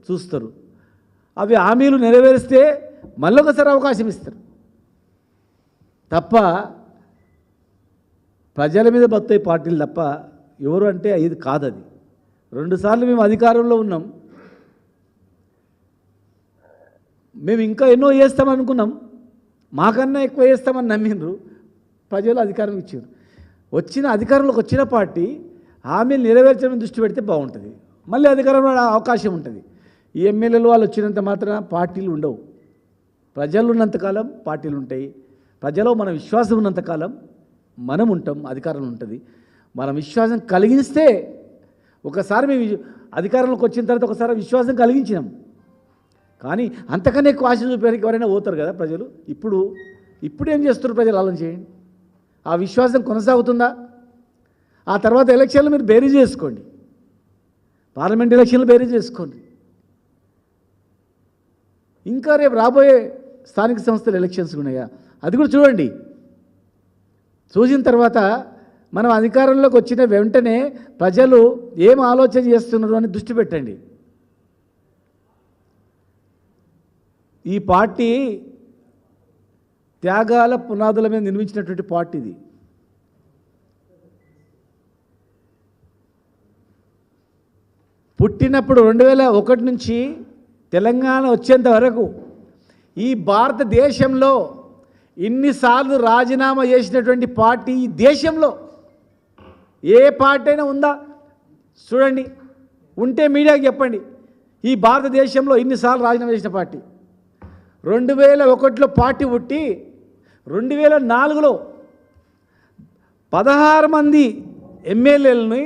చూస్తారు. అవి హామీలు నెరవేరిస్తే మళ్ళొకసారి అవకాశం ఇస్తారు తప్ప ప్రజల మీద బతాయి పార్టీలు తప్ప ఎవరు అంటే ఇది కాదు. అది 2 సార్లు మేము అధికారంలో ఉన్నాం. మేము ఇంకా ఎన్నో చేస్తామనుకున్నాం, మాకన్నా ఎక్కువ చేస్తామని నమ్మిండ్రు. ప్రజలు అధికారం ఇచ్చారు. అధికారంలోకి వచ్చిన పార్టీ హామీలు నెరవేర్చడం దృష్టి పెడితే బాగుంటుంది. మళ్ళీ అధికారంలో అవకాశం ఉంటుంది. ఈ ఎమ్మెల్యేలు వాళ్ళు వచ్చినంత మాత్రం పార్టీలు ఉండవు. ప్రజలు ఉన్నంతకాలం పార్టీలు ఉంటాయి. ప్రజలో మన విశ్వాసం ఉన్నంతకాలం మనం ఉంటాం, అధికారం ఉంటుంది. మనం విశ్వాసం కలిగిస్తే ఒకసారి మేము అధికారంలోకి వచ్చిన తర్వాత ఒకసారి విశ్వాసం కలిగించినాం. కానీ అంతకన్నా ఎక్కువ ఆశ చూపడానికి ఎవరైనా పోతారు కదా ప్రజలు. ఇప్పుడు ఏం చేస్తున్నారు ప్రజలు ఆలోచన చేయండి. ఆ విశ్వాసం కొనసాగుతుందా? ఆ తర్వాత ఎలక్షన్లు మీరు బేరీజ్ చేసుకోండి, పార్లమెంట్ ఎలక్షన్లు బేరీజ్ చేసుకోండి. ఇంకా రేపు రాబోయే స్థానిక సంస్థల ఎలక్షన్స్ ఉన్నాయా, అది కూడా చూడండి. చూసిన తర్వాత మనం అధికారంలోకి వచ్చిన వెంటనే ప్రజలు ఏం ఆలోచన చేస్తున్నారు అని దృష్టి పెట్టండి. ఈ పార్టీ త్యాగాల పునాదుల మీద నిర్మించినటువంటి పార్టీ ఇది. పుట్టినప్పుడు 2001 నుంచి తెలంగాణ వచ్చేంత వరకు ఈ భారతదేశంలో ఇన్నిసార్లు రాజీనామా చేసినటువంటి పార్టీ ఈ దేశంలో ఏ పార్టీ అయినా ఉందా? చూడండి, ఉంటే మీడియాకి చెప్పండి. ఈ భారతదేశంలో ఇన్నిసార్లు రాజీనామా చేసిన పార్టీ 2001లో పార్టీ పుట్టి 2004లో 16 మంది ఎమ్మెల్యేలని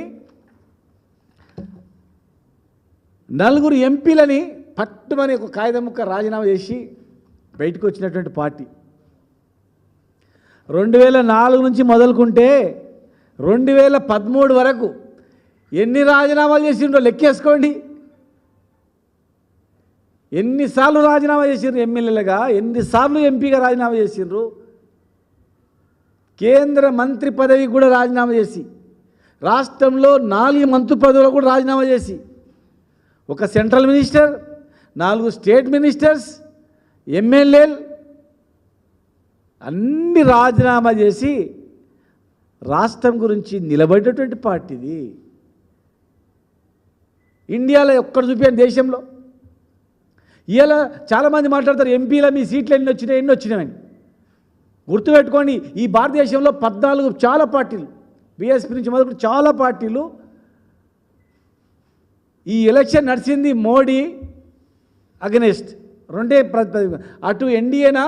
4 ఎంపీలని పట్టుమని ఒక కాగితం ముక్క రాజీనామా చేసి బయటకు వచ్చినటువంటి పార్టీ. 2004 నుంచి మొదలుకుంటే 2013 వరకు ఎన్ని రాజీనామాలు చేసిండ్రో లెక్కేసుకోండి. ఎన్నిసార్లు రాజీనామా చేసిండ్రు ఎమ్మెల్యేలుగా, ఎన్నిసార్లు ఎంపీగా రాజీనామా చేసిండ్రు. కేంద్ర మంత్రి పదవి కూడా రాజీనామా చేసి, రాష్ట్రంలో 4 మంత్రి పదవులు కూడా రాజీనామా చేసి, ఒక సెంట్రల్ మినిస్టర్, 4 స్టేట్ మినిస్టర్స్, ఎమ్మెల్యేలు అన్ని రాజీనామా చేసి రాష్ట్రం గురించి నిలబడేటువంటి పార్టీది. ఇండియాలో ఒక్కడ చూపించండి దేశంలో. ఇవాళ చాలామంది మాట్లాడతారు ఎంపీల మీ సీట్లు ఎన్ని వచ్చినాయని. గుర్తుపెట్టుకోండి, ఈ భారతదేశంలో 14 చాలా పార్టీలు, బీఎస్పీ నుంచి మొదలుకొని చాలా పార్టీలు. ఈ ఎలక్షన్ నడిచింది మోడీ అగెనెస్ట్ రెండే, అటు ఎన్డీఏనా